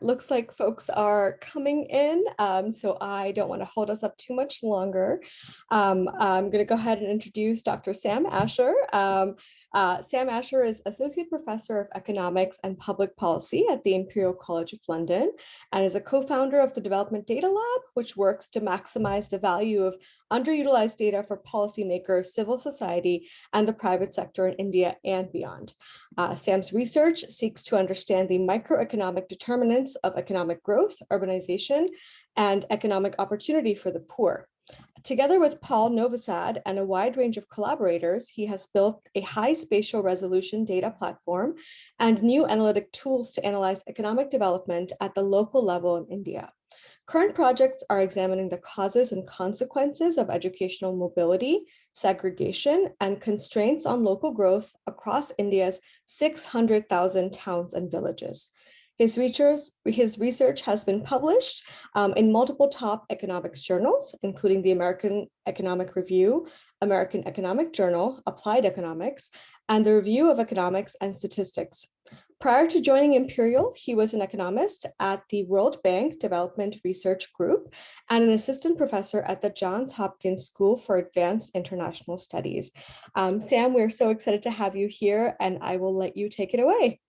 Looks like folks are coming in, so I don't want to hold us up too much longer. I'm going to go ahead and introduce Dr. Sam Asher. Sam Asher is Associate Professor of Economics and Public Policy at the Imperial College of London and is a co-founder of the Development Data Lab, which works to maximize the value of underutilized data for policymakers, civil society, and the private sector in India and beyond. Sam's research seeks to understand the microeconomic determinants of economic growth, urbanization, and economic opportunity for the poor. Together with Paul Novosad and a wide range of collaborators, he has built a high spatial resolution data platform and new analytic tools to analyze economic development at the local level in India. Current projects are examining the causes and consequences of educational mobility, segregation, and constraints on local growth across India's 600,000 towns and villages. His research has been published in multiple top economics journals, including the American Economic Review, American Economic Journal, Applied Economics, and the Review of Economics and Statistics. Prior to joining Imperial, he was an economist at the World Bank Development Research Group and an assistant professor at the Johns Hopkins School for Advanced International Studies. Sam, we're so excited to have you here, and I will let you take it away.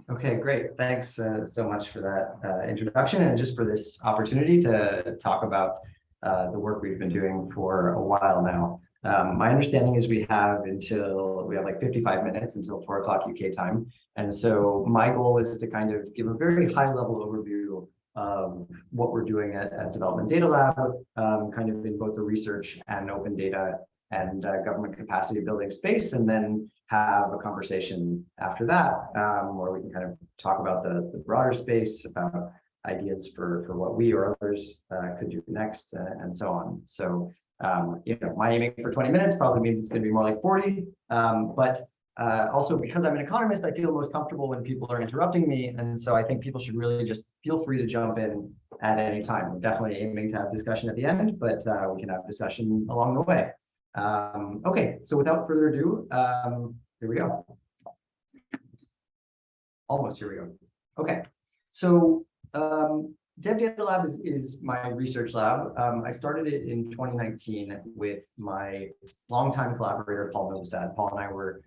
Okay, great. Thanks so much for that introduction and just for this opportunity to talk about the work we've been doing for a while now. My understanding is we have like 55 minutes until 4 o'clock UK time. And so my goal is to kind of give a very high level overview of what we're doing at Development Data Lab, kind of in both the research and open data and government capacity building space, and then have a conversation after that where we can kind of talk about the broader space, about ideas for what we or others could do next, and so on. So, my aiming for 20 minutes probably means it's going to be more like 40, but also because I'm an economist, I feel most comfortable when people are interrupting me, and so I think people should really just feel free to jump in at any time. We're definitely aiming to have discussion at the end, but we can have discussion along the way. Okay, so without further ado, here we go. Almost here we go. Okay, so Dev Data Lab is my research lab. I started it in 2019 with my longtime collaborator, Paul Novosad. Paul and I were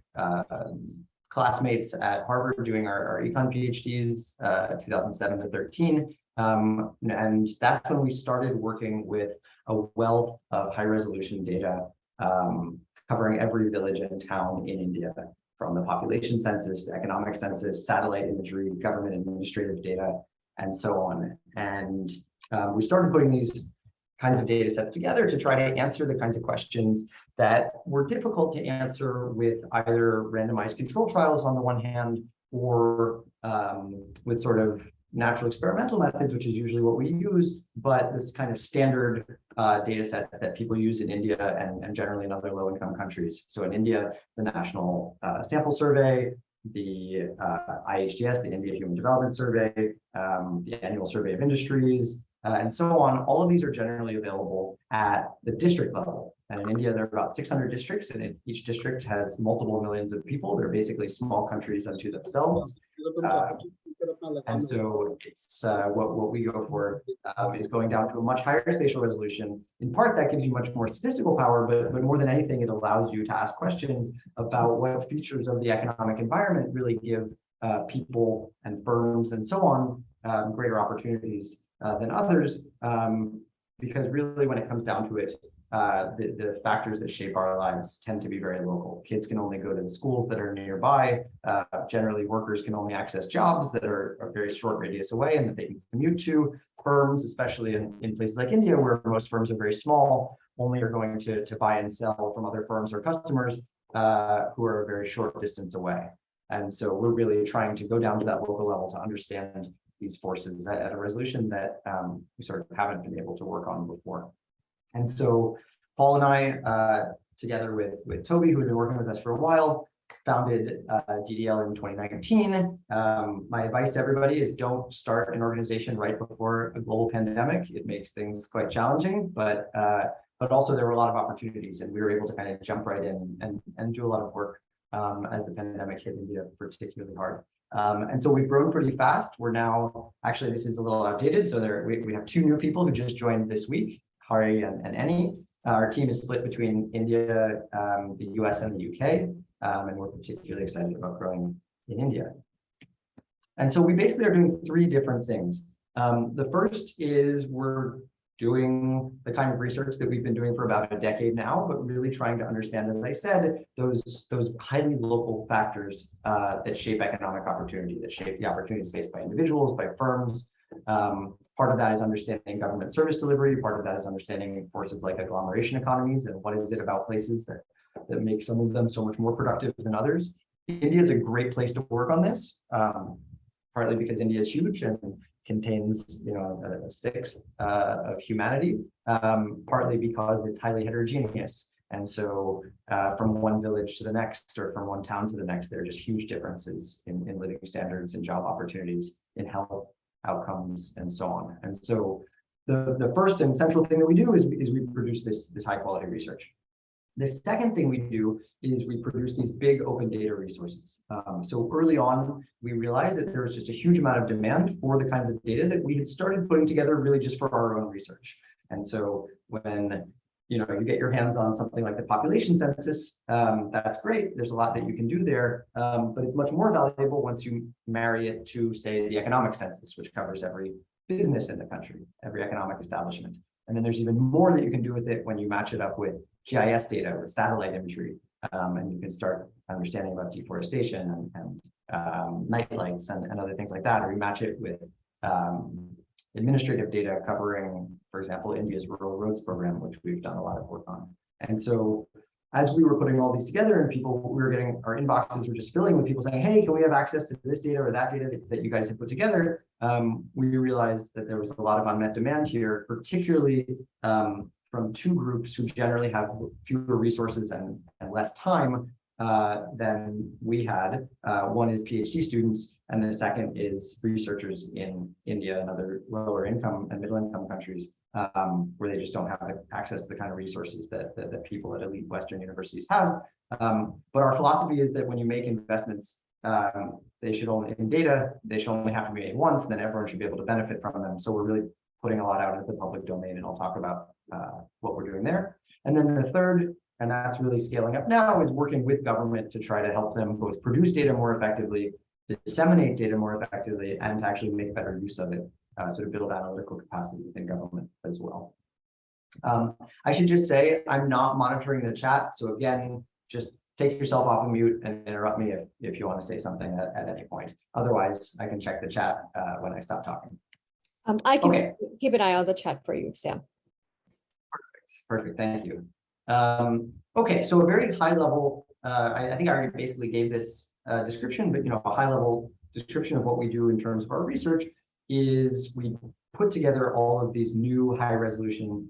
classmates at Harvard doing our econ PhDs, 2007 to 13. And that's when we started working with a wealth of high resolution data covering every village and town in India, from the population census, economic census, satellite imagery, government administrative data, and so on. And we started putting these kinds of data sets together to try to answer the kinds of questions that were difficult to answer with either randomized control trials on the one hand, or with sort of natural experimental methods, which is usually what we use, but this kind of standard data set that people use in India and generally in other low-income countries. So in India, the National Sample Survey, the IHDS, the India Human Development Survey, the Annual Survey of Industries, and so on. All of these are generally available at the district level. And in India, there are about 600 districts, and each district has multiple millions of people. They're basically small countries unto themselves. And so it's what we go for is going down to a much higher spatial resolution. In part, that gives you much more statistical power, but more than anything, it allows you to ask questions about what features of the economic environment really give people and firms and so on greater opportunities than others. Because really, when it comes down to it, the factors that shape our lives tend to be very local. Kids can only go to the schools that are nearby. Generally, workers can only access jobs that are a very short radius away and that they can commute to. Firms, especially in places like India, where most firms are very small, only are going to buy and sell from other firms or customers who are a very short distance away. And so we're really trying to go down to that local level to understand these forces at a resolution that we sort of haven't been able to work on before. And so Paul and I, together with Toby, who had been working with us for a while, founded DDL in 2019. My advice to everybody is don't start an organization right before a global pandemic. It makes things quite challenging, but also there were a lot of opportunities, and we were able to kind of jump right in and do a lot of work as the pandemic hit India particularly hard. And so we've grown pretty fast. We're now, actually, this is a little outdated. So we have two new people who just joined this week, Hari and Eni. Our team is split between India, the US, and the UK. And we're particularly excited about growing in India. And so we basically are doing three different things. The first is we're doing the kind of research that we've been doing for about a decade now, but really trying to understand, as I said, those highly local factors that shape economic opportunity, that shape the opportunities faced by individuals, by firms. Part of that is understanding government service delivery. Part of that is understanding forces like agglomeration economies and what is it about places that make some of them so much more productive than others. India is a great place to work on this, partly because India is huge and contains, a sixth of humanity, partly because it's highly heterogeneous. And so from one village to the next, or from one town to the next, there are just huge differences in living standards and job opportunities, in health outcomes, and so on. And so the first and central thing that we do is we produce this high quality research. The second thing we do is we produce these big open data resources. So early on, we realized that there was just a huge amount of demand for the kinds of data that we had started putting together really just for our own research. And so when you get your hands on something like the population census, that's great. There's a lot that you can do there, but it's much more valuable once you marry it to, say, the economic census, which covers every business in the country, every economic establishment. And then there's even more that you can do with it when you match it up with GIS data, with satellite imagery, and you can start understanding about deforestation and night lights and other things like that, or you match it with administrative data covering, for example, India's rural roads program, which we've done a lot of work on. And so as we were putting all these together, and we were getting, our inboxes were just filling with people saying, hey, can we have access to this data or that data that you guys have put together? We realized that there was a lot of unmet demand here, particularly from two groups who generally have fewer resources and less time than we had. One is PhD students, and the second is researchers in India and other lower income and middle income countries, where they just don't have access to the kind of resources that people at elite Western universities have. But our philosophy is that when you make investments, they should only, in data, they should only have to be made once, and then everyone should be able to benefit from them. So we're really putting a lot out into the public domain, and I'll talk about what we're doing there. And then the third, and that's really scaling up now, is working with government to try to help them both produce data more effectively, to disseminate data more effectively, and to actually make better use of it, so to build analytical capacity within government as well. I should just say, I'm not monitoring the chat. So again, just take yourself off of mute and interrupt me if you want to say something at any point. Otherwise, I can check the chat when I stop talking. I can keep an eye on the chat for you, Sam. Perfect. Thank you. Okay, so a very high level, I think I already basically gave this description, but a high level description of what we do in terms of our research is we put together all of these new high resolution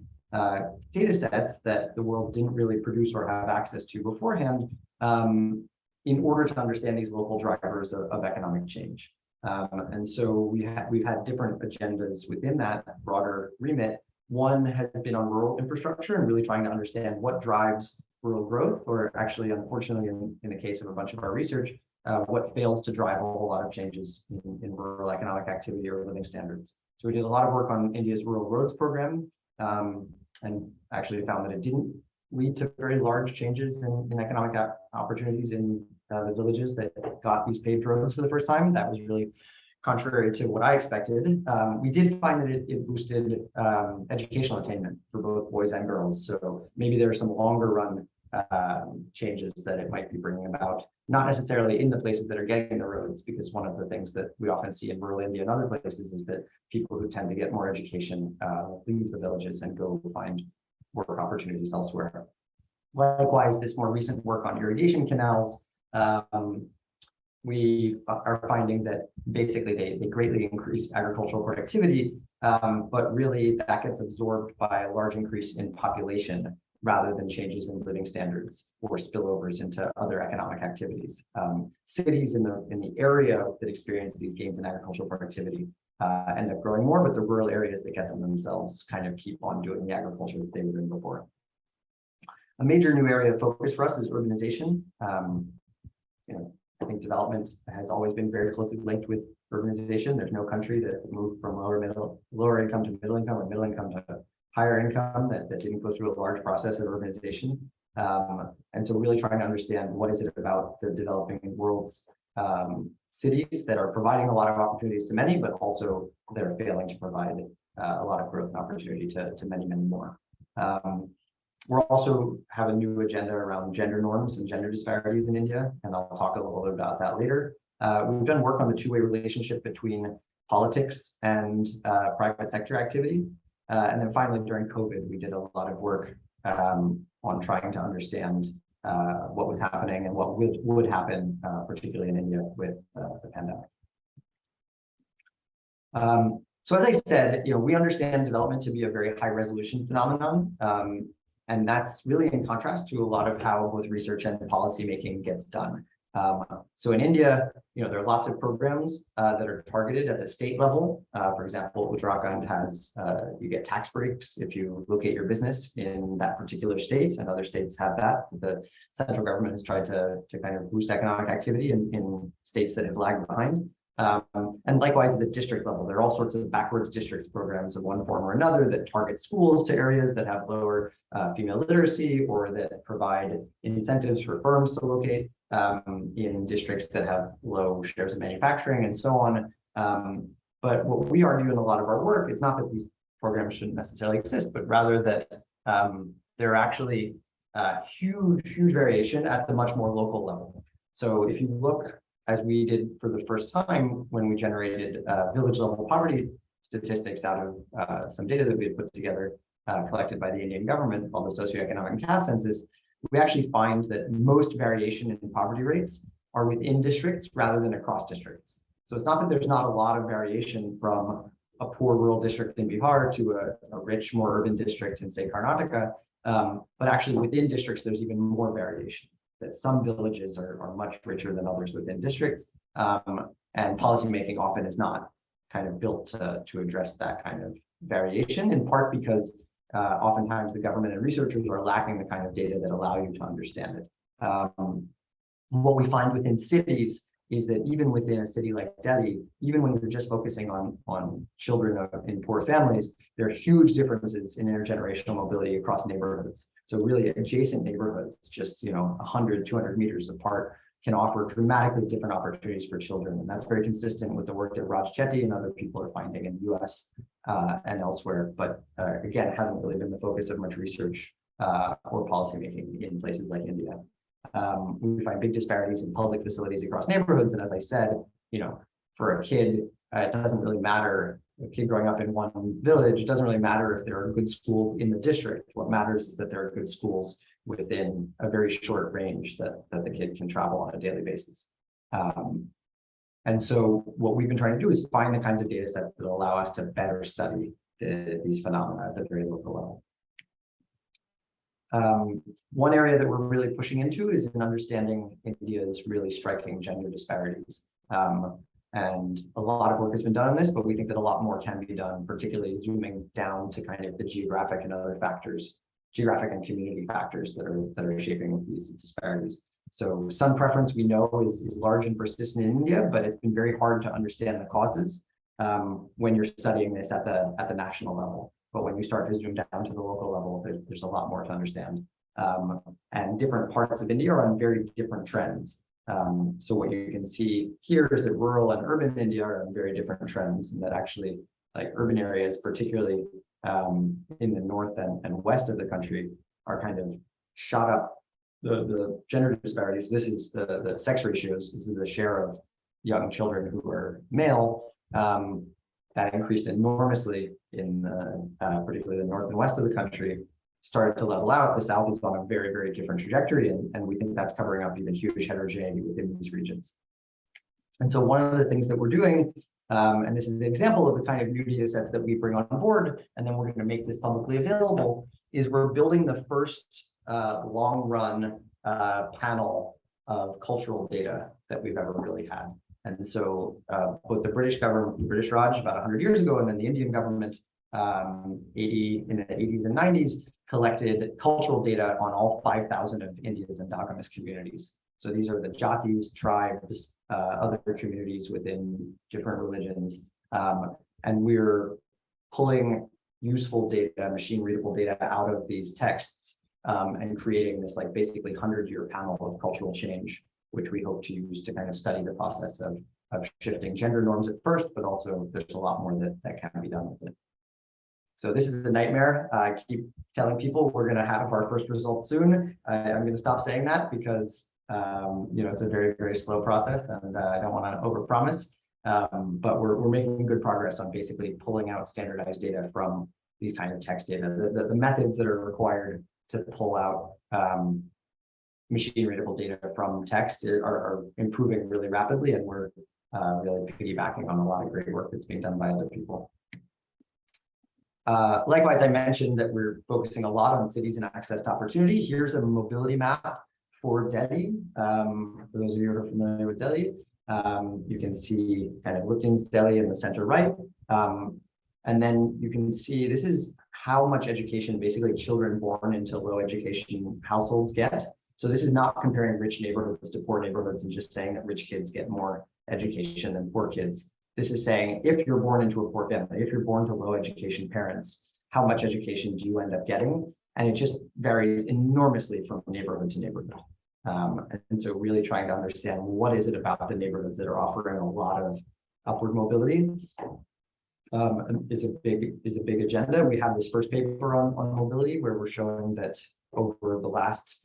data sets that the world didn't really produce or have access to beforehand, in order to understand these local drivers of economic change. And so we've had different agendas within that broader remit. One has been on rural infrastructure and really trying to understand what drives rural growth, or actually, unfortunately, in the case of a bunch of our research, what fails to drive a whole lot of changes in rural economic activity or living standards. So we did a lot of work on India's rural roads program, and actually found that it didn't lead to very large changes in economic opportunities in the villages that got these paved roads for the first time. That was really contrary to what I expected. We did find that it boosted educational attainment for both boys and girls. So maybe there are some longer run changes that it might be bringing about, not necessarily in the places that are getting the roads, because one of the things that we often see in rural India and other places is that people who tend to get more education leave the villages and go find work opportunities elsewhere. Likewise, this more recent work on irrigation canals, we are finding that basically they greatly increase agricultural productivity, but really that gets absorbed by a large increase in population rather than changes in living standards or spillovers into other economic activities. Cities in the area that experience these gains in agricultural productivity end up growing more, but the rural areas that get them themselves kind of keep on doing the agriculture that they were doing before. A major new area of focus for us is urbanization. I think development has always been very closely linked with urbanization. There's no country that moved from lower income to middle income or middle income to higher income that didn't go through a large process of urbanization. And so really trying to understand what is it about the developing world's cities that are providing a lot of opportunities to many, but also that are failing to provide a lot of growth and opportunity to many, many more. We're also have a new agenda around gender norms and gender disparities in India, and I'll talk a little bit about that later. We've done work on the two-way relationship between politics and private sector activity. And then finally, during COVID, we did a lot of work on trying to understand what was happening and what would happen, particularly in India with the pandemic. So as I said, we understand development to be a very high resolution phenomenon. And that's really in contrast to a lot of how both research and policy making gets done. So in India, there are lots of programs that are targeted at the state level. For example, Uttarakhand has, you get tax breaks if you locate your business in that particular state, and other states have that. The central government has tried to kind of boost economic activity in states that have lagged behind. And likewise, at the district level, there are all sorts of backwards districts programs of one form or another that target schools to areas that have lower female literacy, or that provide incentives for firms to locate in districts that have low shares of manufacturing and so on. But what we argue in a lot of our work, it's not that these programs shouldn't necessarily exist, but rather that there are actually huge variation at the much more local level. So if you look, as we did for the first time when we generated village level poverty statistics out of some data that we had put together, collected by the Indian government called the Socioeconomic and Caste Census, we actually find that most variation in poverty rates are within districts rather than across districts. So it's not that there's not a lot of variation from a poor rural district in Bihar to a rich, more urban district in, say, Karnataka, but actually within districts, there's even more variation. That some villages are much richer than others within districts, and policymaking often is not kind of built to address that kind of variation, in part because oftentimes the government and researchers are lacking the kind of data that allow you to understand it. What we find within cities is that even within a city like Delhi, even when you're just focusing on children in poor families, there are huge differences in intergenerational mobility across neighborhoods. So really adjacent neighborhoods, just 100, 200 meters apart, can offer dramatically different opportunities for children. And that's very consistent with the work that Raj Chetty and other people are finding in the US and elsewhere. But again, it hasn't really been the focus of much research or policymaking in places like India. We find big disparities in public facilities across neighborhoods. And as I said, for a kid, it doesn't really matter. A kid growing up in one village, it doesn't really matter if there are good schools in the district. What matters is that there are good schools within a very short range that the kid can travel on a daily basis. And so what we've been trying to do is find the kinds of data sets that allow us to better study these phenomena at the very local level. One area that we're really pushing into is in understanding India's really striking gender disparities. And a lot of work has been done on this, but we think that a lot more can be done, particularly zooming down to kind of the geographic and other factors, geographic and community factors that are shaping these disparities. So sun preference, we know, is large and persistent in India, but it's been very hard to understand the causes when you're studying this at the national level. But when you start to zoom down to the local level, there's a lot more to understand. And different parts of India are on very different trends. So what you can see here is that rural and urban India are on very different trends, and that actually, like, urban areas, particularly in the north and west of the country, are kind of shot up. The gender disparities, this is the sex ratios, this is the share of young children who are male, that increased enormously in particularly the north and west of the country, started to level out. The south is on a very, very different trajectory, and we think that's covering up even huge heterogeneity within these regions. And so one of the things that we're doing, and this is an example of the kind of new data sets that we bring on board, and then we're going to make this publicly available, is we're building the first long-run panel of cultural data that we've ever really had. And so both the British government, the British Raj about 100 years ago, and then the Indian government in the 80s and 90s collected cultural data on all 5,000 of India's endogamous communities. So these are the jatis, tribes, other communities within different religions. And we're pulling useful data, machine readable data out of these texts and creating this like basically 100-year panel of cultural change, which we hope to use to kind of study the process of shifting gender norms at first, but also there's a lot more that can be done with it. So this is a nightmare. I keep telling people we're going to have our first results soon. I'm going to stop saying that because it's a very, very slow process, and I don't want to overpromise. But we're making good progress on basically pulling out standardized data from these kind of text data. The methods that are required to pull out machine readable data from text are improving really rapidly, and we're really piggybacking on a lot of great work that's being done by other people. Likewise, I mentioned that we're focusing a lot on cities and access to opportunity. Here's a mobility map for Delhi. For those of you who are familiar with Delhi, you can see kind of Lutyens Delhi in the center right. And then you can see this is how much education basically children born into low education households get. So this is not comparing rich neighborhoods to poor neighborhoods and just saying that rich kids get more education than poor kids. This is saying if you're born into a poor family, if you're born to low education parents, how much education do you end up getting? And it just varies enormously from neighborhood to neighborhood. And so really trying to understand what is it about the neighborhoods that are offering a lot of upward mobility is a big agenda. We have this first paper on mobility where we're showing that over the last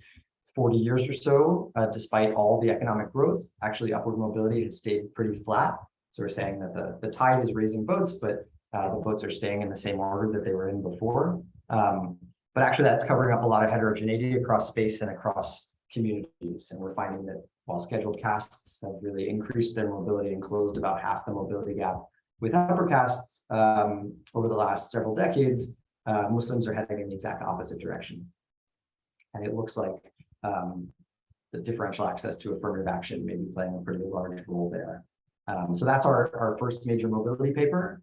40 years or so, despite all the economic growth, actually upward mobility has stayed pretty flat. So we're saying that the tide is raising boats, but the boats are staying in the same order that they were in before. But actually that's covering up a lot of heterogeneity across space and across communities. And we're finding that while scheduled castes have really increased their mobility and closed about half the mobility gap with upper castes over the last several decades, Muslims are heading in the exact opposite direction. And it looks like the differential access to affirmative action may be playing a pretty large role there. So that's our first major mobility paper.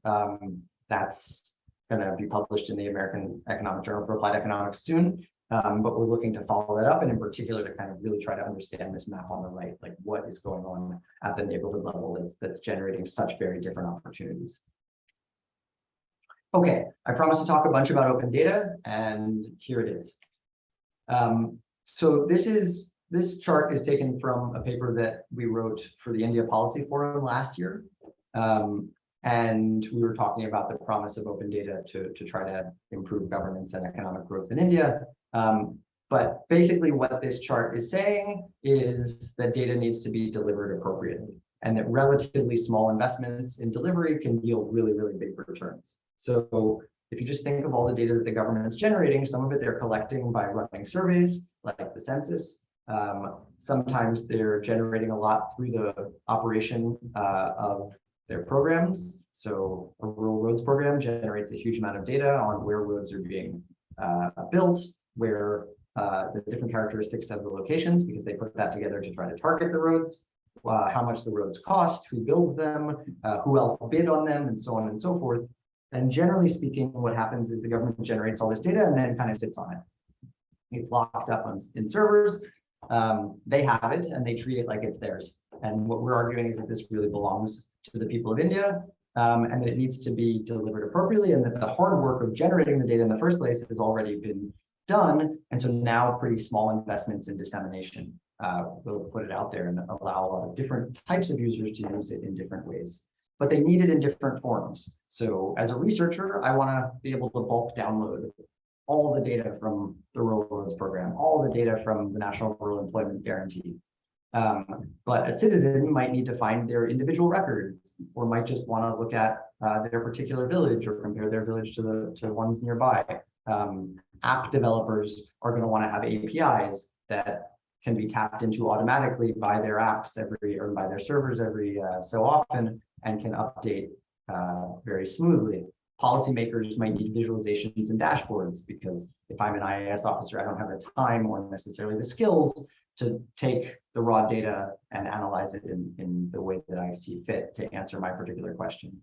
That's going to be published in the American Economic Journal for Applied Economics soon. But we're looking to follow that up, and in particular to kind of really try to understand this map on the right, like what is going on at the neighborhood level that's generating such very different opportunities. Okay, I promised to talk a bunch about open data, and here it is. So this chart is taken from a paper that we wrote for the India Policy Forum last year. And we were talking about the promise of open data to try to improve governance and economic growth in India. But basically what this chart is saying is that data needs to be delivered appropriately, and that relatively small investments in delivery can yield really, really big returns. So if you just think of all the data that the government is generating, some of it they're collecting by running surveys, like the census. Sometimes they're generating a lot through the operation of their programs. So a rural roads program generates a huge amount of data on where roads are being built, where the different characteristics of the locations, because they put that together to try to target the roads, how much the roads cost, who builds them, who else bid on them, and so on and so forth. And generally speaking, what happens is the government generates all this data and then kind of sits on it. It's locked up in servers. They have it and they treat it like it's theirs. And what we're arguing is that this really belongs to the people of India, and that it needs to be delivered appropriately, and that the hard work of generating the data in the first place has already been done. And so now pretty small investments in dissemination will put it out there and allow a lot of different types of users to use it in different ways. But they need it in different forms. So as a researcher, I want to be able to bulk download all the data from the Rural Roads Program, all the data from the National Rural Employment Guarantee. But a citizen might need to find their individual records, or might just want to look at their particular village or compare their village to the ones nearby. App developers are going to want to have APIs that can be tapped into automatically by their apps or by their servers every so often, and can update very smoothly. Policymakers might need visualizations and dashboards, because if I'm an IAS officer, I don't have the time or necessarily the skills to take the raw data and analyze it in the way that I see fit to answer my particular question.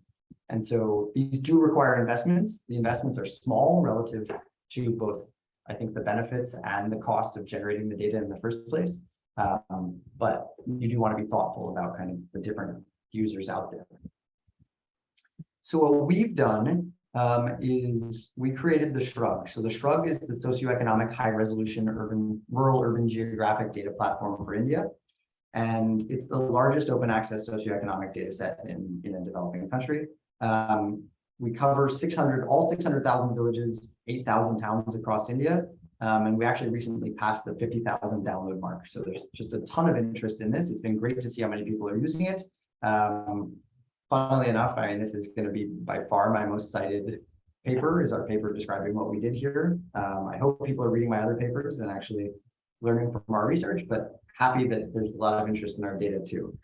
And so these do require investments. The investments are small relative to both, I think, the benefits and the cost of generating the data in the first place. But you do want to be thoughtful about kind of the different users out there. So what we've done is we created the Shrug. So the Shrug is the socioeconomic high-resolution rural-urban geographic data platform for India. And it's the largest open access socioeconomic data set in a developing country. We cover all 600,000 villages, 8,000 towns across India. And we actually recently passed the 50,000 download mark. So there's just a ton of interest in this. It's been great to see how many people are using it. Funnily enough, I mean, this is going to be by far my most cited paper, is our paper describing what we did here. I hope people are reading my other papers and actually learning from our research, but happy that there's a lot of interest in our data too.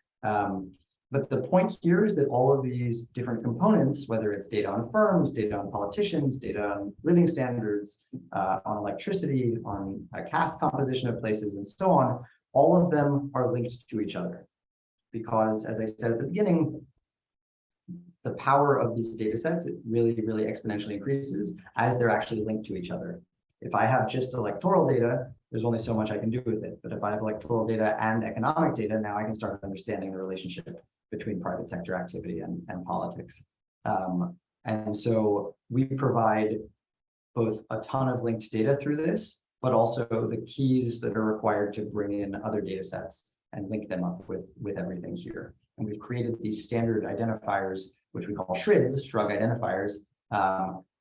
But the point here is that all of these different components, whether it's data on firms, data on politicians, data on living standards, on electricity, on caste composition of places, and so on, all of them are linked to each other. Because as I said at the beginning, the power of these data sets, it really, really exponentially increases as they're actually linked to each other. If I have just electoral data, there's only so much I can do with it. But if I have electoral data and economic data, now I can start understanding the relationship between private sector activity and politics. And so we provide both a ton of linked data through this, but also the keys that are required to bring in other data sets and link them up with everything here. And we've created these standard identifiers, which we call SHRIDs, Shrug identifiers,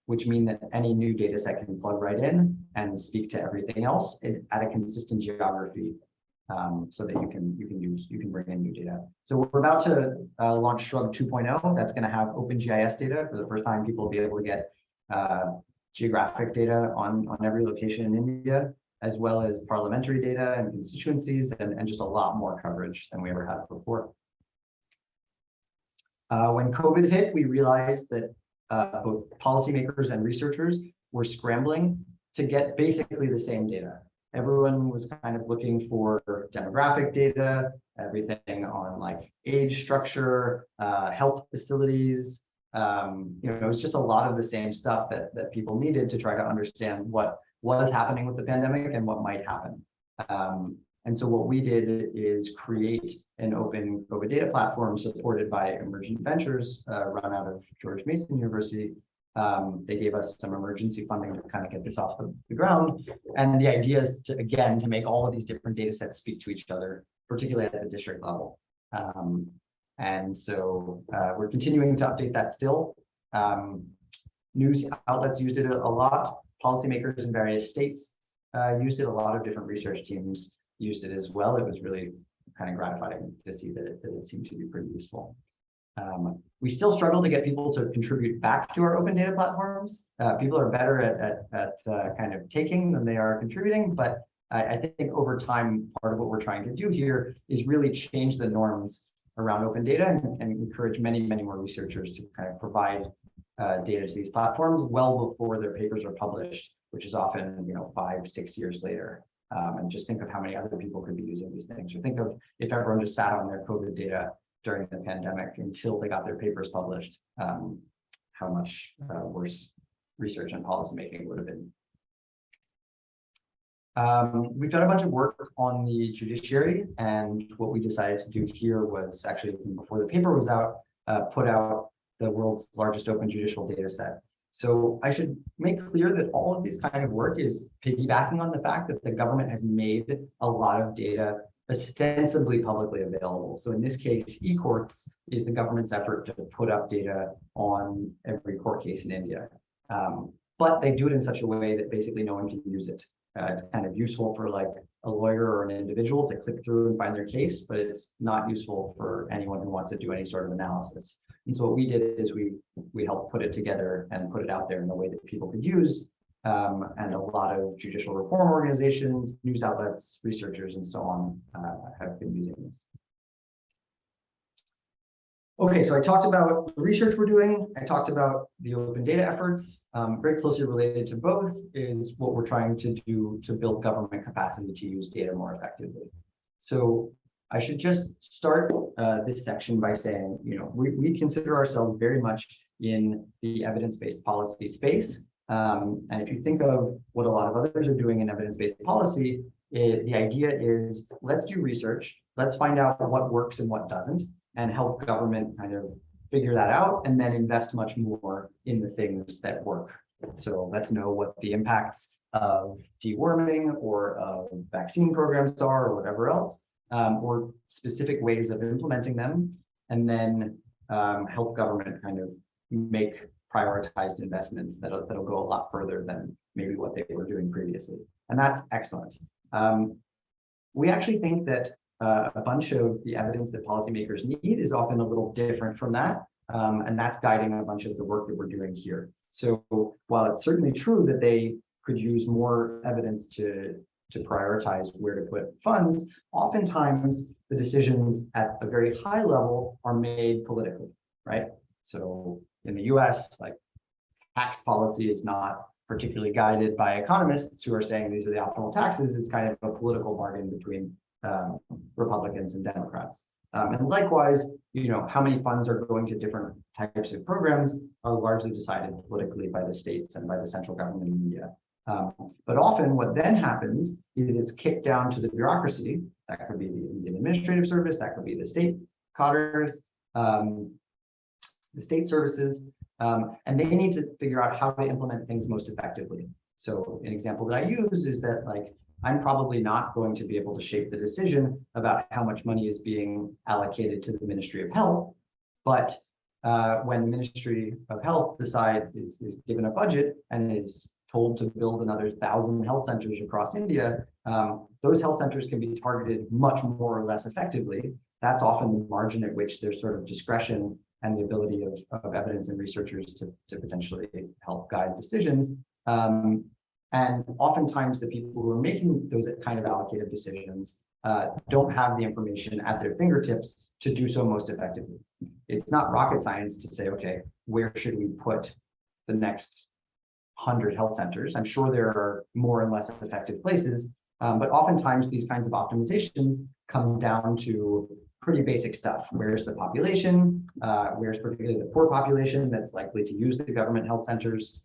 which mean that any new data set can plug right in and speak to everything else at a consistent geography, so that you can bring in new data. So we're about to launch Shrug 2.0. That's going to have OpenGIS data for the first time. People will be able to get geographic data on every location in India, as well as parliamentary data and constituencies, and just a lot more coverage than we ever had before. When COVID hit, we realized that both policymakers and researchers were scrambling to get basically the same data. Everyone was kind of looking for demographic data, everything on like age structure, health facilities. It was just a lot of the same stuff that people needed to try to understand what was happening with the pandemic and what might happen. And so what we did is create an open COVID data platform supported by Emergent Ventures, run out of George Mason University. They gave us some emergency funding to kind of get this off the ground. And the idea is to, again, to make all of these different data sets speak to each other, particularly at the district level. And so we're continuing to update that still. News outlets used it a lot. Policymakers in various states used it. A lot of different research teams used it as well. It was really kind of gratifying to see that it seemed to be pretty useful. We still struggle to get people to contribute back to our open data platforms. People are better at kind of taking than they are contributing, but I think over time, part of what we're trying to do here is really change the norms around open data and encourage many, many more researchers to kind of provide data to these platforms well before their papers are published, which is often 5-6 years later. And just think of how many other people could be using these things. Or think of if everyone just sat on their COVID data during the pandemic until they got their papers published, how much worse research and policymaking would have been. We've done a bunch of work on the judiciary, and what we decided to do here was actually, before the paper was out, put out the world's largest open judicial data set. So I should make clear that all of this kind of work is piggybacking on the fact that the government has made a lot of data ostensibly publicly available. So in this case, eCourts is the government's effort to put up data on every court case in India. But they do it in such a way that basically no one can use it. It's kind of useful for like a lawyer or an individual to click through and find their case, but it's not useful for anyone who wants to do any sort of analysis. And so what we did is we helped put it together and put it out there in a way that people could use. And a lot of judicial reform organizations, news outlets, researchers, and so on have been using this. Okay, so I talked about the research we're doing. I talked about the open data efforts. Very closely related to both is what we're trying to do to build government capacity to use data more effectively. So I should just start this section by saying, we consider ourselves very much in the evidence-based policy space. And if you think of what a lot of others are doing in evidence-based policy, The idea is, let's do research, let's find out what works and what doesn't, and help government kind of figure that out, and then invest much more in the things that work. So let's know what the impacts of deworming or of vaccine programs are, or whatever else, or specific ways of implementing them, and then help government kind of make prioritized investments that'll go a lot further than maybe what they were doing previously. And that's excellent. We actually think that a bunch of the evidence that policymakers need is often a little different from that. And that's guiding a bunch of the work that we're doing here. So while it's certainly true that they could use more evidence to prioritize where to put funds, oftentimes the decisions at a very high level are made politically, right? So in the US, like, tax policy is not particularly guided by economists who are saying these are the optimal taxes. It's kind of a political bargain between Republicans and Democrats. And likewise, how many funds are going to different types of programs are largely decided politically by the states and by the central government in India. But often what then happens is it's kicked down to the bureaucracy. That could be the Indian Administrative Service, that could be the state cadres, the state services, and they need to figure out how to implement things most effectively. So an example that I use is that, like, I'm probably not going to be able to shape the decision about how much money is being allocated to the Ministry of Health, but when the Ministry of Health is given a budget and is told to build another 1,000 health centers across India, those health centers can be targeted much more or less effectively. That's often the margin at which there's sort of discretion and the ability of evidence and researchers to potentially help guide decisions. And oftentimes the people who are making those kind of allocated decisions don't have the information at their fingertips to do so most effectively. It's not rocket science to say, okay, where should we put the next 100 health centers? I'm sure there are more and less effective places, but oftentimes these kinds of optimizations come down to pretty basic stuff. Where's the population? Where's particularly the poor population that's likely to use the government health centers?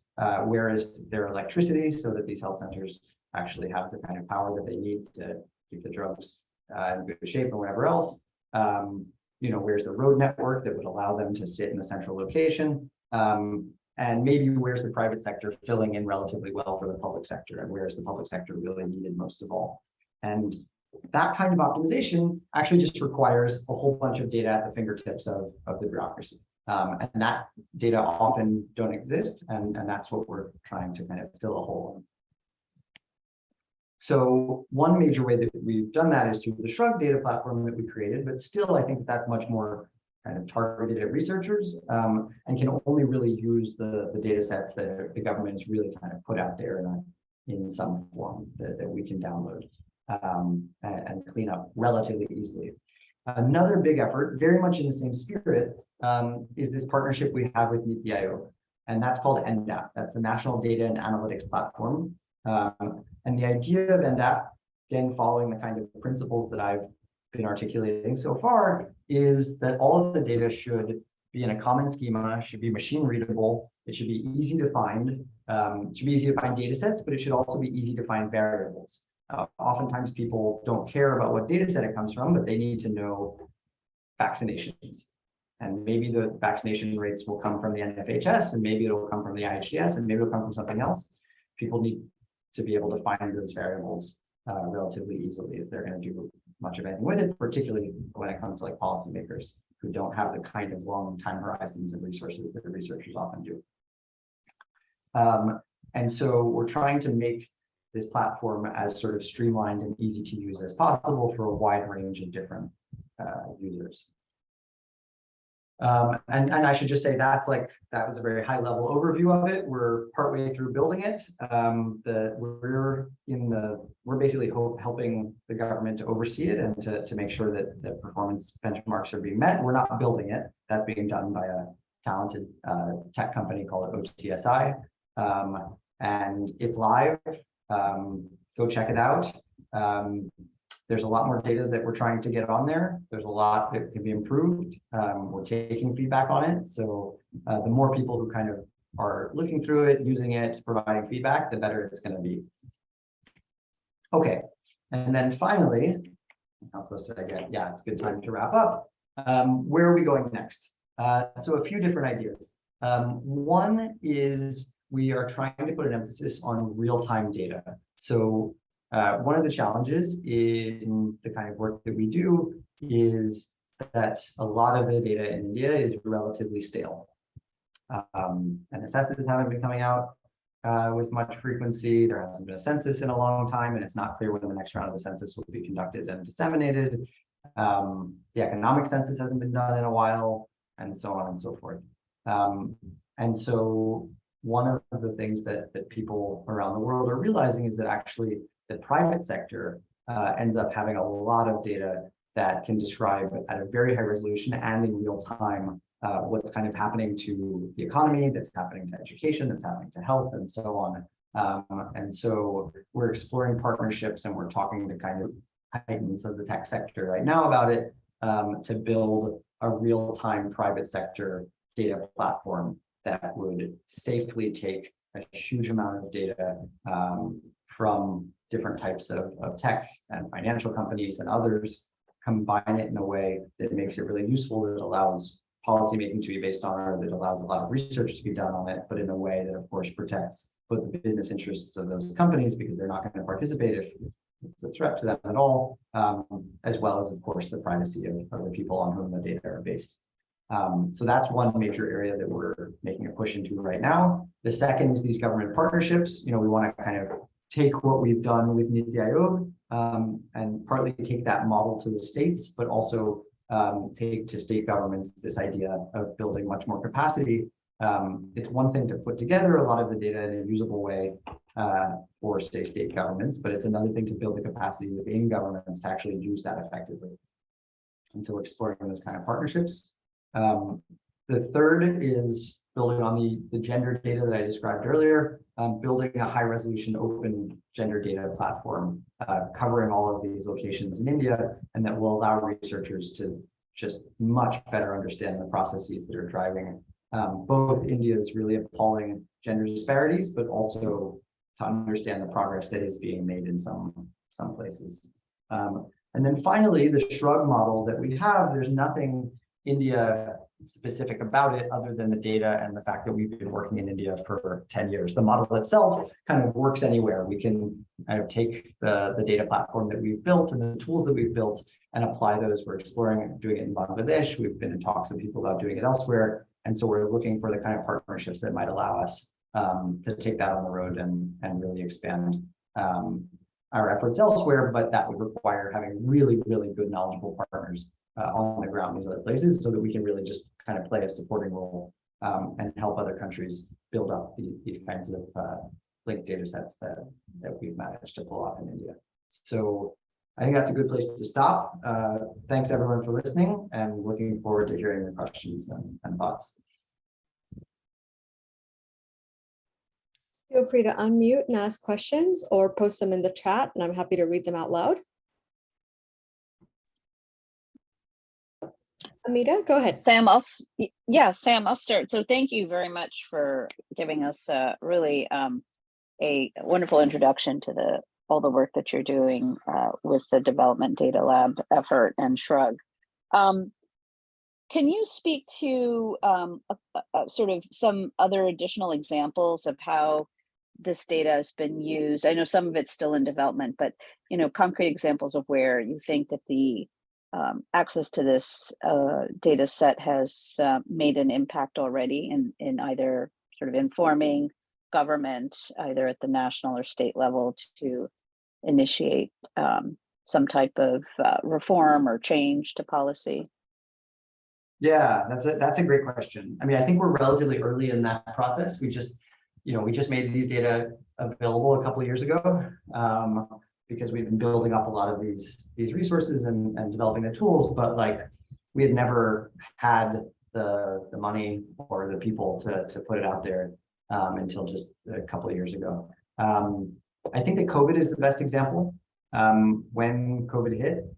Where is their electricity so that these health centers actually have the kind of power that they need to keep the drugs in good shape and whatever else? Where's the road network that would allow them to sit in a central location? And maybe where's the private sector filling in relatively well for the public sector, and where's the public sector really needed most of all? And that kind of optimization actually just requires a whole bunch of data at the fingertips of the bureaucracy. And that data often don't exist, and that's what we're trying to kind of fill a hole in. So one major way that we've done that is through the Shrug data platform that we created, but still I think that's much more kind of targeted at researchers, and can only really use the data sets that the government has really kind of put out there in some form that we can download and clean up relatively easily. Another big effort, very much in the same spirit, is this partnership we have with GKII, and that's called NDAP. That's the National Data and Analytics Platform. And the idea of NDAP, again, following the kind of principles that I've been articulating so far, is that all of the data should be in a common schema, should be machine readable, it should be easy to find, it should be easy to find data sets, but it should also be easy to find variables. Oftentimes people don't care about what data set it comes from, but they need to know vaccinations. And maybe the vaccination rates will come from the NFHS, and maybe it'll come from the IHDS, and maybe it'll come from something else. People need to be able to find those variables relatively easily if they're going to do much of anything with it, particularly when it comes to like policymakers who don't have the kind of long time horizons and resources that the researchers often do. And so we're trying to make this platform as sort of streamlined and easy to use as possible for a wide range of different users. And I should just say that was a very high level overview of it. We're partway through building it. We're basically helping the government to oversee it and to make sure that the performance benchmarks are being met. We're not building it. That's being done by a talented tech company called OTSI. And it's live. Go check it out. There's a lot more data that we're trying to get on there. There's a lot that can be improved. We're taking feedback on it. So the more people who kind of are looking through it, using it, providing feedback, the better it's going to be. Okay, And then finally, how close did I get? Yeah, it's a good time to wrap up. Where are we going next? So a few different ideas. One is we are trying to put an emphasis on real-time data. So one of the challenges in the kind of work that we do is that a lot of the data in India is relatively stale. And assessments haven't been coming out with much frequency. There hasn't been a census in a long time, and it's not clear when the next round of the census will be conducted and disseminated. The economic census hasn't been done in a while, and so on and so forth. And so one of the things that people around the world are realizing is that actually the private sector ends up having a lot of data that can describe at a very high resolution and in real time what's kind of happening to the economy, that's happening to education, that's happening to health, and so on. And so we're exploring partnerships, and we're talking to kind of titans of the tech sector right now about it to build a real-time private sector data platform that would safely take a huge amount of data from different types of tech and financial companies and others, combine it in a way that makes it really useful, that allows policymaking to be based on it, that allows a lot of research to be done on it, but in a way that, of course, protects both the business interests of those companies, because they're not going to participate if it's a threat to them at all, as well as, of course, the privacy of the people on whom the data are based. So that's one major area that we're making a push into right now. The second is these government partnerships. We want to kind of take what we've done with Niti Aayog and partly take that model to the states, but also take to state governments this idea of building much more capacity. It's one thing to put together a lot of the data in a usable way for, say, state governments, but it's another thing to build the capacity within governments to actually use that effectively. And so we're exploring those kind of partnerships. The third is building on the gender data that I described earlier, building a high resolution open gender data platform covering all of these locations in India, and that will allow researchers to just much better understand the processes that are driving both India's really appalling gender disparities, but also to understand the progress that is being made in some places. And then finally, the shrug model that we have, there's nothing India specific about it other than the data and the fact that we've been working in India for 10 years. The model itself kind of works anywhere. We can kind of take the data platform that we've built and the tools that we've built and apply those. We're exploring doing it in Bangladesh. We've been in talks with people about doing it elsewhere. And so we're looking for the kind of partnerships that might allow us to take that on the road and really expand our efforts elsewhere, but that would require having really, really good knowledgeable partners on the ground in these other places, so that we can really just kind of play a supporting role and help other countries build up these kinds of linked data sets that we've managed to pull off in India. So I think that's a good place to stop. Thanks everyone for listening, and looking forward to hearing your questions and thoughts. Feel free to unmute and ask questions or post them in the chat, and I'm happy to read them out loud. Amita, go ahead. Sam, I'll start. So thank you very much for giving us really a wonderful introduction to all the work that you're doing with the Development Data Lab effort and Shrug. Can you speak to sort of some other additional examples of how this data has been used? I know some of it's still in development, but concrete examples of where you think that the access to this data set has made an impact already in either sort of informing government, either at the national or state level, to initiate some type of reform or change to policy? Yeah, that's a great question. I mean, I think we're relatively early in that process. We just made these data available a couple of years ago. Because we've been building up a lot of these resources and developing the tools, but like we had never had the money or the people to put it out there until just a couple of years ago. I think that COVID is the best example. When COVID hit,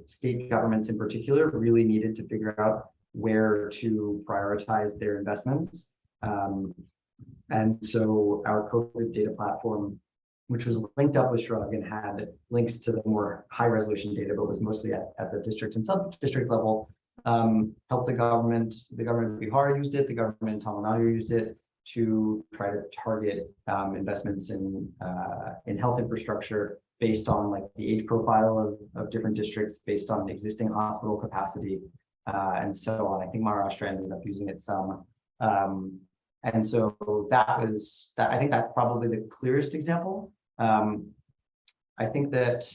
state governments in particular really needed to figure out where to prioritize their investments. And so our COVID data platform which was linked up with Shrug and had links to the more high resolution data, but was mostly at the district and sub-district level, helped the government. The government of Bihar used it, the government in Tamil Nadu used it to try to target investments in health infrastructure based on like the age profile of different districts, based on existing hospital capacity, and so on. I think Maharashtra ended up using it some. And so that was that. I think that's probably the clearest example. I think that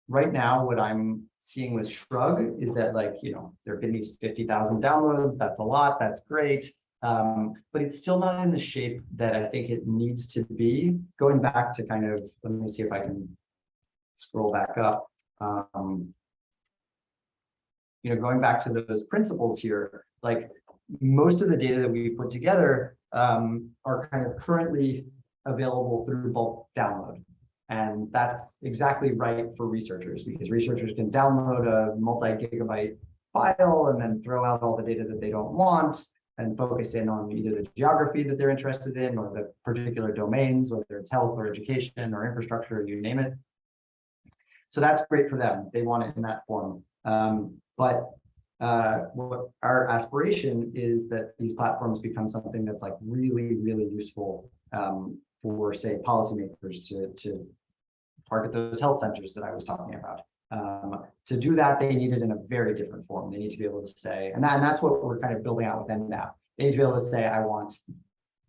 right now, what I'm seeing with Shrug is that, like, you know, there have been these 50,000 downloads. That's a lot. That's great. But it's still not in the shape that I think it needs to be. Going back to kind of, let me see if I can scroll back up. You know, going back to those principles here, like most of the data that we put together are kind of currently available through bulk download. And that's exactly right for researchers, because researchers can download a multi-gigabyte file and then throw out all the data that they don't want and focus in on either the geography that they're interested in or the particular domains, whether it's health or education or infrastructure, you name it. So that's great for them. They want it in that form. But what our aspiration is that these platforms become something that's like really, really useful for, say, policymakers to target those health centers that I was talking about. To do that, they need it in a very different form. They need to be able to say, and that's what we're kind of building out with NDAP. They need to be able to say, I want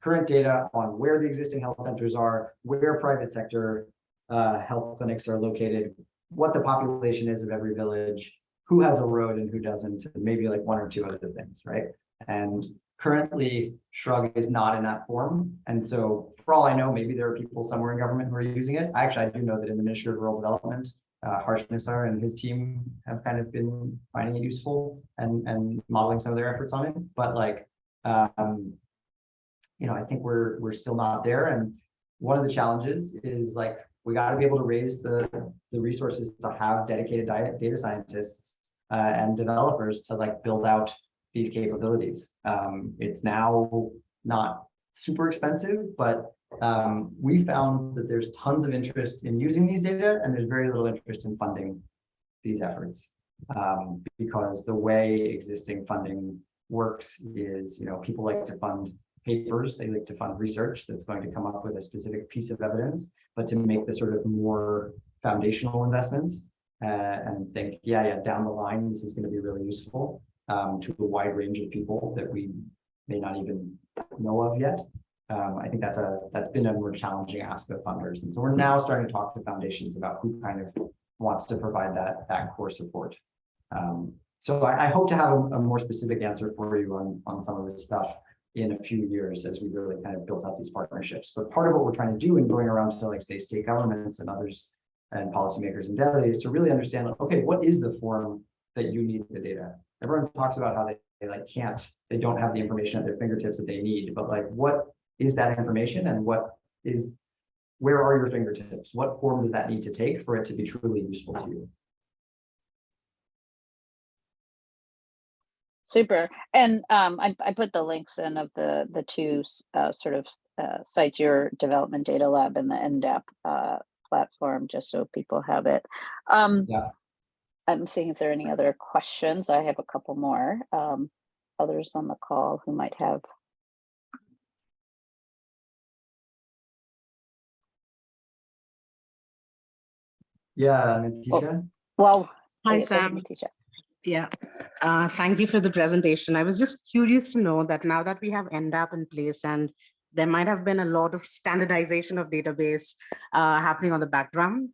current data on where the existing health centers are, where private sector health clinics are located, what the population is of every village, who has a road and who doesn't, and maybe like one or two other things, right? And currently, Shrug is not in that form. And so for all I know, maybe there are people somewhere in government who are using it. Actually, I do know that in the Ministry of Rural Development, Harsh Nisar and his team have kind of been finding it useful and modeling some of their efforts on it. But like, you know, I think we're still not there. And one of the challenges is like, we got to be able to raise the resources to have dedicated data scientists and developers to like build out these capabilities. It's now not super expensive, but we found that there's tons of interest in using these data and there's very little interest in funding these efforts because the way existing funding works is, you know, people like to fund papers, they like to fund research that's going to come up with a specific piece of evidence, but to make the sort of more foundational investments and think, yeah, down the line, this is going to be really useful to a wide range of people that we may not even know of yet. I think that's been a more challenging ask of funders. And so we're now starting to talk to foundations about who kind of wants to provide that core support. So I hope to have a more specific answer for you on some of this stuff in a few years as we really kind of built out these partnerships. But part of what we're trying to do in going around to, like, say, state governments and others and policymakers in Delhi is to really understand, like, okay, what is the form that you need the data? Everyone talks about how they don't have the information at their fingertips that they need, but like, what is that information and where are your fingertips? What form does that need to take for it to be truly useful to you? Super. And I put the links in of the two sort of sites, your development data lab and the NDAP platform, just so people have it. Yeah. I'm seeing if there are any other questions. I have a couple more. Others on the call who might have. Yeah, Natisha. Well, hi, Sam. Natisha. Yeah, thank you for the presentation. I was just curious to know that now that we have NDAP in place and there might have been a lot of standardization of database happening on the background,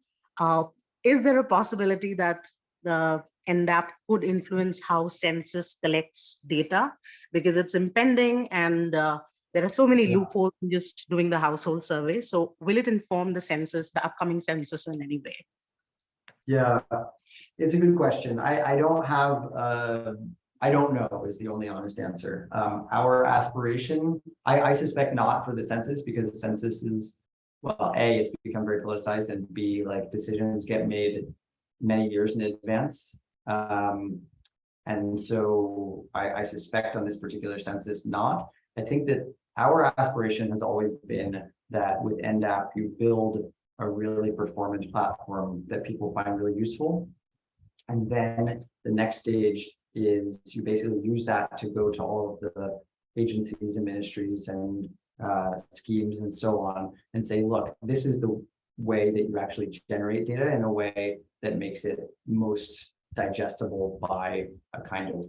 is there a possibility that the NDAP could influence how census collects data? Because it's impending and there are so many loopholes in just doing the household survey. So will it inform the census, the upcoming census in any way? Yeah, it's a good question. I don't have, I don't know is the only honest answer. Our aspiration, I suspect not for the census, because the census is, well, A, it's become very politicized, and B, like, decisions get made many years in advance. And so I suspect on this particular census not. I think that our aspiration has always been that with NDAP, you build a really performant platform that people find really useful. And then the next stage is you basically use that to go to all of the agencies and ministries and schemes and so on and say, look, this is the way that you actually generate data in a way that makes it most digestible by a kind of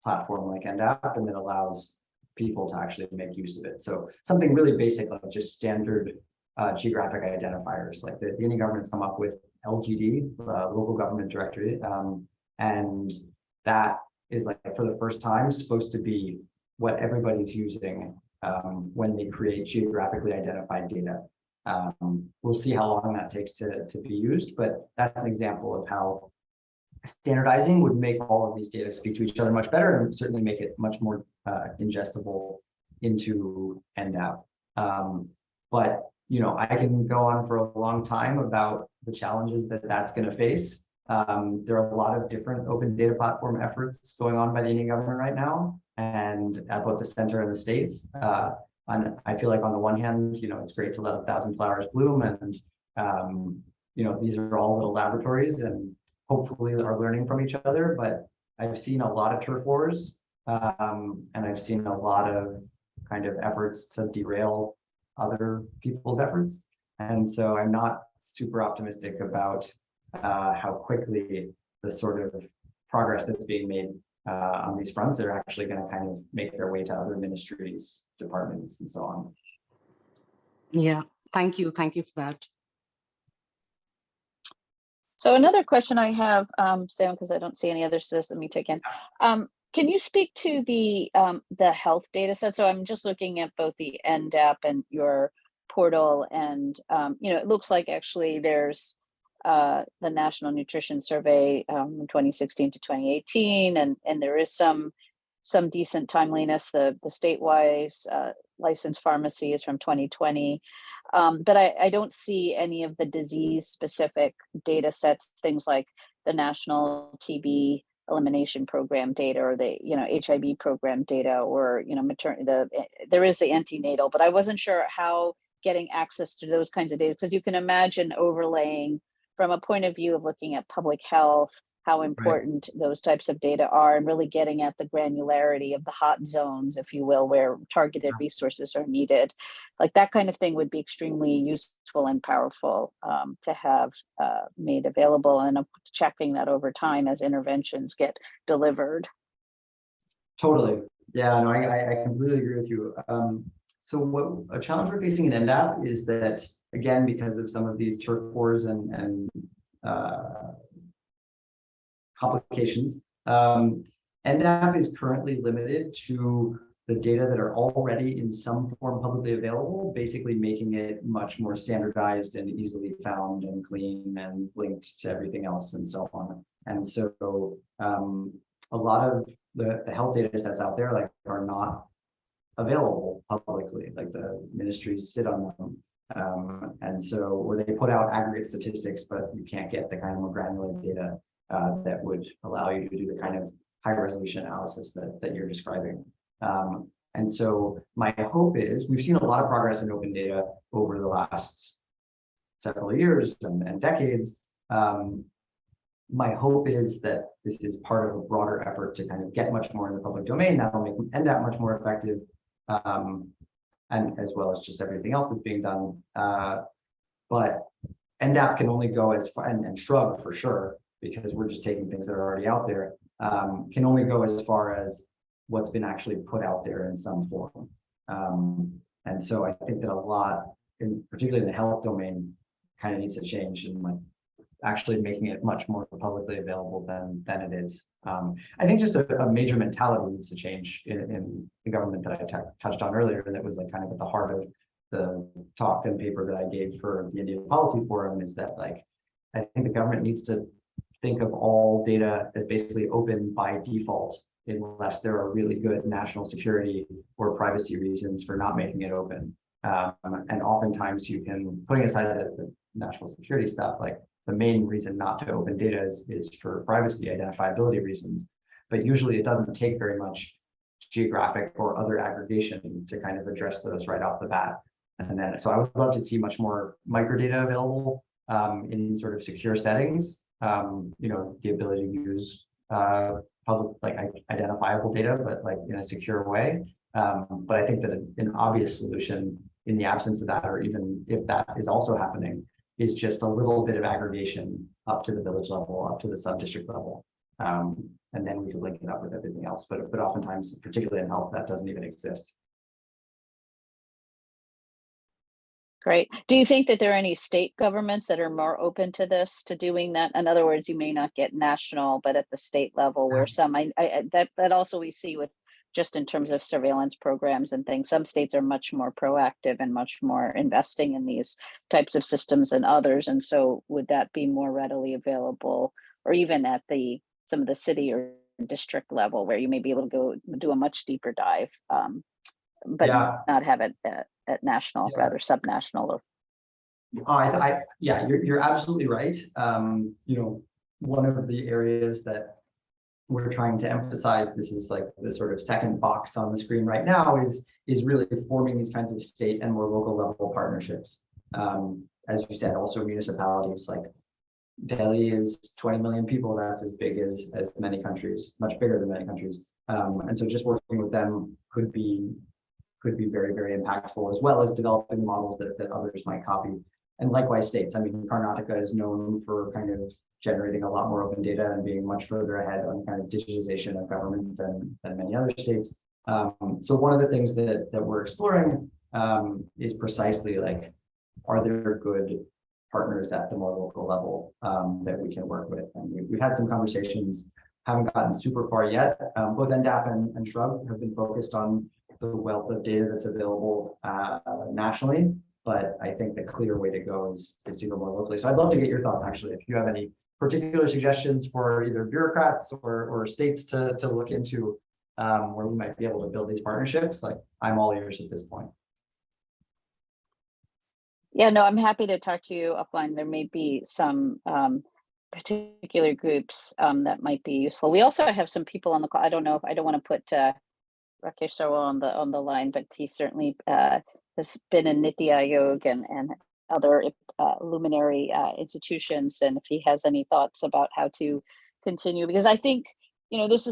platform like NDAP, and that allows people to actually make use of it. So something really basic, like just standard geographic identifiers, like the Indian government's come up with LGD, local government directory, and that is like for the first time supposed to be what everybody's using when they create geographically identified data. We'll see how long that takes to be used, but that's an example of how standardizing would make all of these data speak to each other much better, and certainly make it much more ingestible into NDAP. But I can go on for a long time about the challenges that that's going to face. There are a lot of different open data platform efforts going on by the Indian government right now, and at both the center and the states. I feel like on the one hand, it's great to let 1,000 flowers bloom, and these are all little laboratories and hopefully are learning from each other. But I've seen a lot of turf wars, and I've seen a lot of kind of efforts to derail other people's efforts. And so I'm not super optimistic about how quickly the sort of progress that's being made on these fronts are actually going to kind of make their way to other ministries, departments, and so on. Yeah, thank you. Thank you for that. So another question I have, Sam, because I don't see any others, so let me take in. Can you speak to the health data set? So I'm just looking at both the NDAP and your portal, and it looks like actually there's the National Nutrition Survey from 2016 to 2018, and there is some decent timeliness. The statewide licensed pharmacy is from 2020. But I don't see any of the disease-specific data sets, things like the National TB Elimination Program data, or the HIV program data, or there is the antenatal, but I wasn't sure how getting access to those kinds of data, because you can imagine overlaying from a point of view of looking at public health, how important those types of data are, and really getting at the granularity of the hot zones, if you will, where targeted resources are needed. Like that kind of thing would be extremely useful and powerful to have made available, and checking that over time as interventions get delivered. Totally. Yeah, no, I completely agree with you. So what a challenge we're facing in NDAP is that, again, because of some of these turf wars and complications, NDAP is currently limited to the data that are already in some form publicly available, basically making it much more standardized and easily found and clean and linked to everything else and so on. And so a lot of the health data sets out there are not available publicly, like the ministries sit on them. And so, or they put out aggregate statistics, but you can't get the kind of more granular data that would allow you to do the kind of high resolution analysis that you're describing. And so my hope is, we've seen a lot of progress in open data over the last several years and decades. My hope is that this is part of a broader effort to kind of get much more in the public domain. That'll make NDAP much more effective, and as well as just everything else that's being done. But NDAP can only go as far, and Shrug for sure, because we're just taking things that are already out there, can only go as far as what's been actually put out there in some form. And so I think that a lot, particularly in the health domain, kind of needs to change, and actually making it much more publicly available than it is. I think just a major mentality needs to change in the government that I touched on earlier, that was kind of at the heart of the talk and paper that I gave for the Indian Policy Forum, is that I think the government needs to think of all data as basically open by default, unless there are really good national security or privacy reasons for not making it open. And oftentimes you can, putting aside the national security stuff, the main reason not to open data is for privacy identifiability reasons. But usually it doesn't take very much geographic or other aggregation to kind of address those right off the bat. And then, so I would love to see much more microdata available in sort of secure settings. The ability to use public, like identifiable data, but like in a secure way. But I think that an obvious solution in the absence of that, or even if that is also happening, is just a little bit of aggregation up to the village level, up to the sub-district level. And then we could link it up with everything else. But oftentimes, particularly in health, that doesn't even exist. Great. Do you think that there are any state governments that are more open to this, to doing that? In other words, you may not get national, but at the state level, where some, that also we see with just in terms of surveillance programs and things, some states are much more proactive and much more investing in these types of systems than others. And so would that be more readily available, or even at some of the city or district level, where you may be able to go do a much deeper dive, but not have it at national, rather subnational? Or you're absolutely right. One of the areas that we're trying to emphasize, this is like the sort of second box on the screen right now, is really forming these kinds of state and more local level partnerships. As you said, also municipalities, like Delhi is 20 million people. That's as big as many countries, much bigger than many countries. And so just working with them could be very, very impactful, as well as developing models that others might copy. And likewise states. I mean, Karnataka is known for kind of generating a lot more open data and being much further ahead on kind of digitization of government than many other states. So one of the things that we're exploring is precisely like, are there good partners at the more local level that we can work with? And we've had some conversations, haven't gotten super far yet. Both NDAP and Shrug have been focused on the wealth of data that's available nationally, but I think the clear way to go is to go more locally. So I'd love to get your thoughts, actually, if you have any particular suggestions for either bureaucrats or states to look into where we might be able to build these partnerships. Like, I'm all ears at this point. Yeah, no, I'm happy to talk to you offline. There may be some particular groups that might be useful. We also have some people on the call. I don't want to put Rakesh Sarwal on the line, but he certainly has been in Niti Aayog and other luminary institutions, and if he has any thoughts about how to continue, because I think this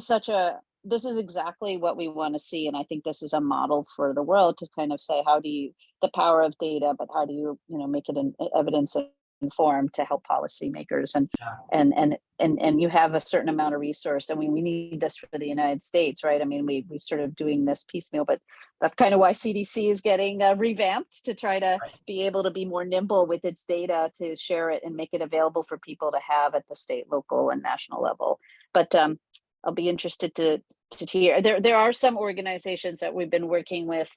is exactly what we want to see, and I think this is a model for the world to kind of say, how do you, the power of data, but how do you make it evidence informed to help policymakers, and you have a certain amount of resource. I mean, we need this for the United States, right? I mean, we're sort of doing this piecemeal, but that's kind of why CDC is getting revamped, to try to be able to be more nimble with its data, to share it and make it available for people to have at the state, local, and national level. But I'll be interested to hear. There are some organizations that we've been working with,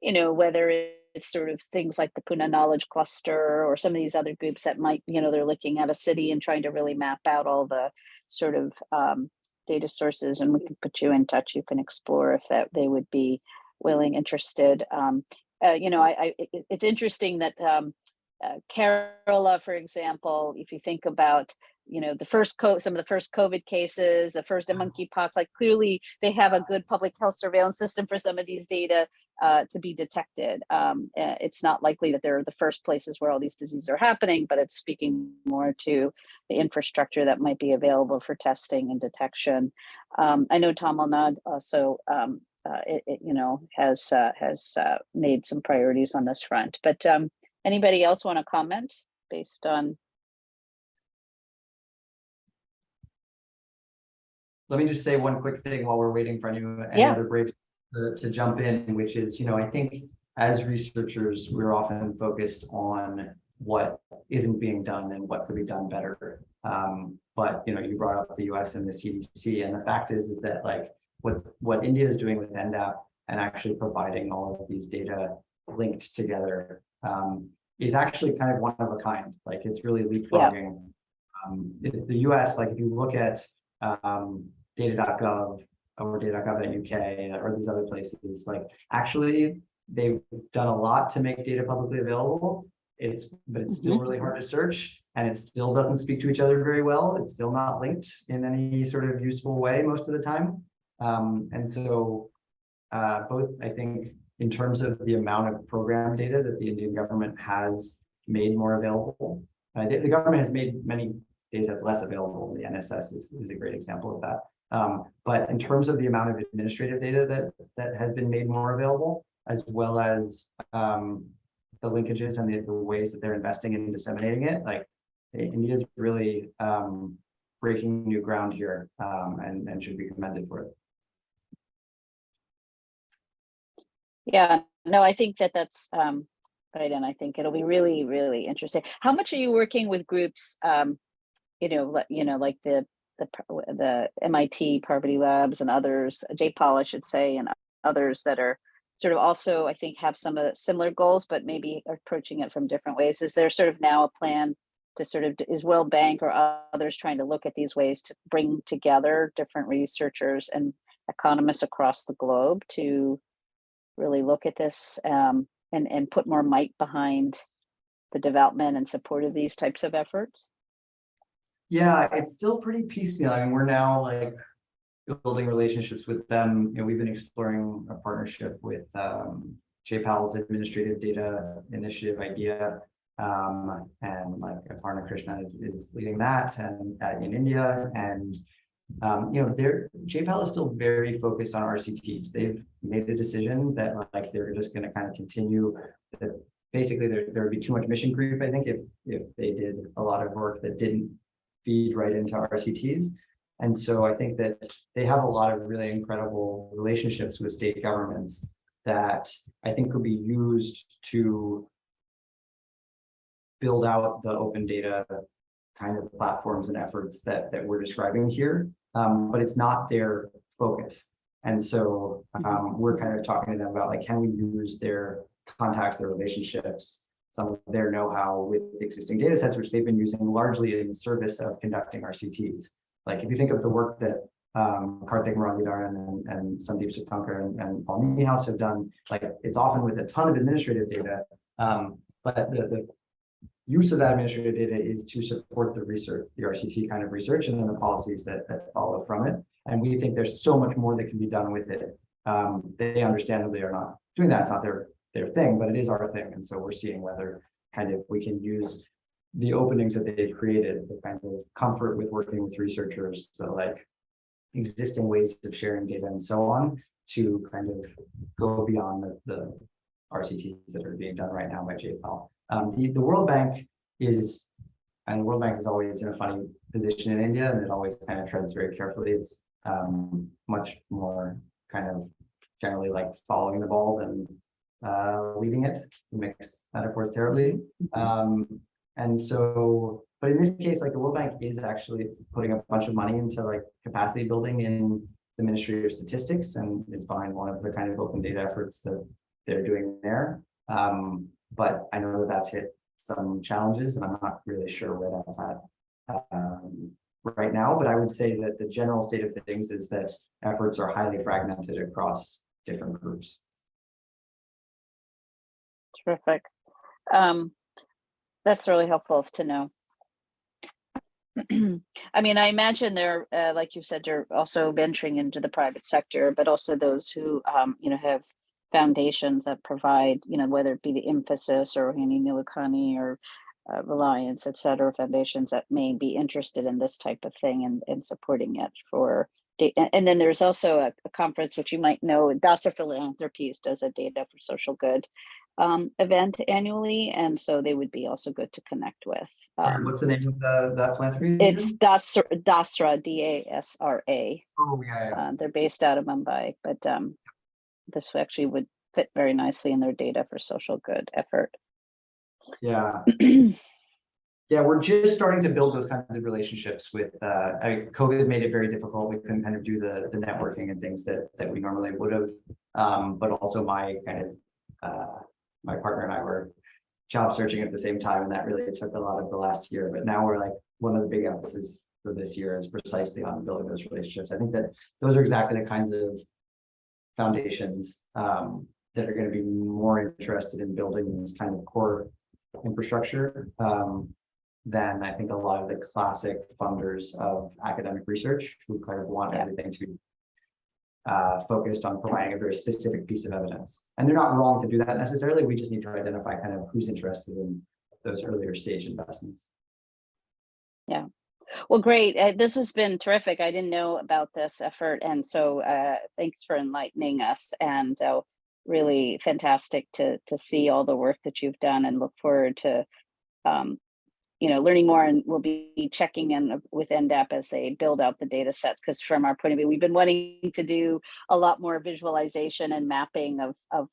whether it's sort of things like the Pune Knowledge Cluster or some of these other groups that might, they're looking at a city and trying to really map out all the sort of data sources, and we can put you in touch. You can explore if they would be willing, interested. It's interesting that Kerala, for example, if you think about some of the first COVID cases, the first monkeypox, like clearly they have a good public health surveillance system for some of these data to be detected. It's not likely that they're the first places where all these diseases are happening, but it's speaking more to the infrastructure that might be available for testing and detection. I know Tamil Nadu also has made some priorities on this front, but anybody else want to comment based on? Let me just say one quick thing while we're waiting for any other breaks to jump in, which is, I think as researchers, we're often focused on what isn't being done and what could be done better. But you brought up the US and the CDC, and the fact is that like what India is doing with NDAP and actually providing all of these data linked together is actually kind of one of a kind. Like, it's really leapfrogging. The US, like if you look at data.gov or data.gov.uk or these other places, like actually they've done a lot to make data publicly available. But it's still really hard to search, and it still doesn't speak to each other very well. It's still not linked in any sort of useful way most of the time. And so both, I think, in terms of the amount of program data that the Indian government has made more available, the government has made many data sets less available. The NSS is a great example of that. But in terms of the amount of administrative data that has been made more available, as well as the linkages and the ways that they're investing in disseminating it, like India is really breaking new ground here, and should be commended for it. Yeah, no, I think that's right, and I think it'll be really, really interesting. How much are you working with groups, like the MIT Parvati Labs and others, JPAL, I should say, and others that are sort of also, I think, have some of the similar goals, but maybe approaching it from different ways? Is there sort of now a plan to sort of, is World Bank or others trying to look at these ways to bring together different researchers and economists across the globe to really look at this and put more might behind the development and support of these types of efforts? Yeah, it's still pretty piecemeal. I mean, we're now like building relationships with them. We've been exploring a partnership with JPAL's Administrative Data Initiative idea, and like Aparna Krishna is leading that, and in India, and JPAL is still very focused on RCTs. They've made a decision that like they're just going to kind of continue. That basically there would be too much mission creep, I think, if they did a lot of work that didn't feed right into RCTs. And so I think that they have a lot of really incredible relationships with state governments that I think could be used to build out the open data kind of platforms and efforts that we're describing here. But it's not their focus. And so we're kind of talking to them about like, can we use their contacts, their relationships, some of their know-how with existing data sets, which they've been using largely in service of conducting RCTs. Like if you think of the work that Karthik Muralidharan and Sandeep Sutankar and Paul Niehaus have done, like it's often with a ton of administrative data, but the use of that administrative data is to support the research, the RCT kind of research, and then the policies that follow from it. And we think there's so much more that can be done with it. They understandably are not doing that. It's not their thing, but it is our thing. And so we're seeing whether kind of we can use the openings that they've created, the kind of comfort with working with researchers, the like existing ways of sharing data and so on, to kind of go beyond the RCTs that are being done right now by JPAL. The World Bank is, and the World Bank is always in a funny position in India, and it always kind of treads very carefully. It's much more kind of generally like following the ball than leading it, to mix metaphors terribly. And so, but in this case, like the World Bank is actually putting a bunch of money into like capacity building in the Ministry of Statistics, and is behind one of the kind of open data efforts that they're doing there. But I know that that's hit some challenges, and I'm not really sure where that's at right now. But I would say that the general state of things is that efforts are highly fragmented across different groups. Terrific. That's really helpful to know. I mean, I imagine they're, like you said, you're also venturing into the private sector, but also those who, have foundations that provide, whether it be the Emphasis or Rohini Nilekani or Reliance, et cetera, foundations that may be interested in this type of thing and supporting it for data. And then there's also a conference, which you might know, Dasar Philanthropies does a Data for Social Good event annually, and so they would be also good to connect with. Sorry, what's the name of that philanthropy? It's Dasra, DASRA. Oh, yeah. They're based out of Mumbai, but this actually would fit very nicely in their Data for Social Good effort. Yeah. Yeah, we're just starting to build those kinds of relationships with, COVID made it very difficult. We couldn't kind of do the networking and things that we normally would have. But also my partner and I were job searching at the same time, and that really took a lot of the last year. But now we're like, one of the big emphasis for this year is precisely on building those relationships. I think that those are exactly the kinds of foundations that are going to be more interested in building this kind of core infrastructure than I think a lot of the classic funders of academic research, who kind of want everything to focused on providing a very specific piece of evidence. And they're not wrong to do that necessarily. We just need to identify kind of who's interested in those earlier stage investments. Yeah. Well, great. This has been terrific. I didn't know about this effort. And so thanks for enlightening us, and really fantastic to see all the work that you've done, and look forward to learning more. And we'll be checking in with NDAP as they build out the data sets, because from our point of view, we've been wanting to do a lot more visualization and mapping of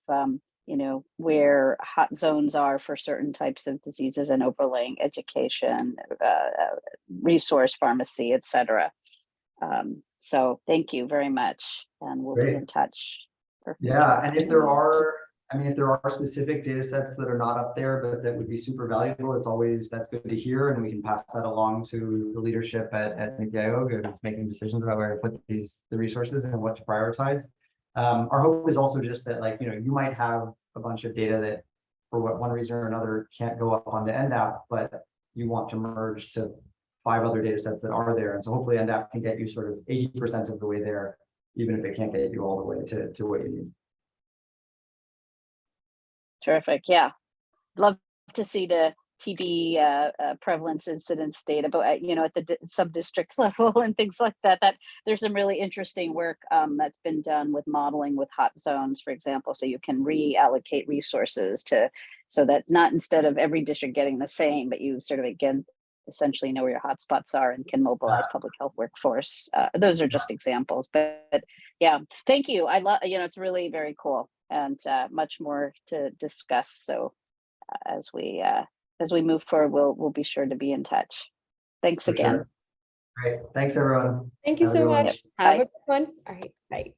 where hot zones are for certain types of diseases, and overlaying education, resource pharmacy, et cetera. So thank you very much, and we'll be in touch. Yeah, and if there are, if there are specific data sets that are not up there, but that would be super valuable, that's good to hear, and we can pass that along to the leadership at GKII who's making decisions about where to put the resources and what to prioritize. Our hope is also just that, you might have a bunch of data that for one reason or another can't go up onto NDAP, but you want to merge to 5 other data sets that are there. And so hopefully NDAP can get you sort of 80% of the way there, even if it can't get you all the way to what you need. Terrific. Yeah. Love to see the TB prevalence incidence data, but at the sub-district level and things like that. That there's some really interesting work that's been done with modeling with hot zones, for example, so you can reallocate resources so that not instead of every district getting the same, but you sort of essentially know where your hotspots are and can mobilize public health workforce. Those are just examples, but yeah, thank you. I love, it's really very cool, and much more to discuss. So as we move forward, we'll be sure to be in touch. Thanks again. Sure. Great. Thanks, everyone. Thank you so much. Yep. Have Bye. a good one. All right. Bye.